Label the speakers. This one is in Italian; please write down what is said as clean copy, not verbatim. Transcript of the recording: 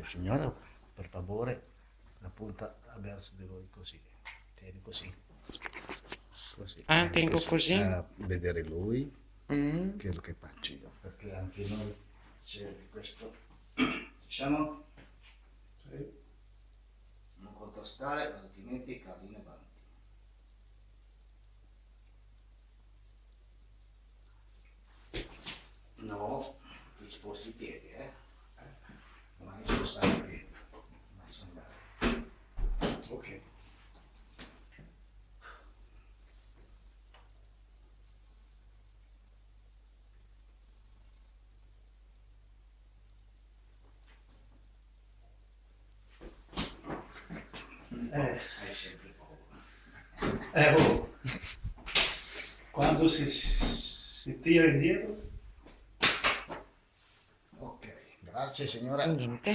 Speaker 1: signora, per favore, la punta verso di lui così. Tieni così. Così.
Speaker 2: Ah, tengo
Speaker 1: Così.
Speaker 2: così.
Speaker 1: A vedere lui,
Speaker 2: Mm.
Speaker 1: che è lo che faccio io. Perché anche noi c'è questo. Ci siamo?
Speaker 3: Sì.
Speaker 1: Non contrastare, altrimenti cadi in avanti. No, ti sposti i piedi, mai spostare i piedi. Mai andare.
Speaker 3: Ok.
Speaker 1: Hai sempre paura.
Speaker 3: Oh, quando si tira indietro,
Speaker 1: Ok, grazie signora.
Speaker 2: Niente.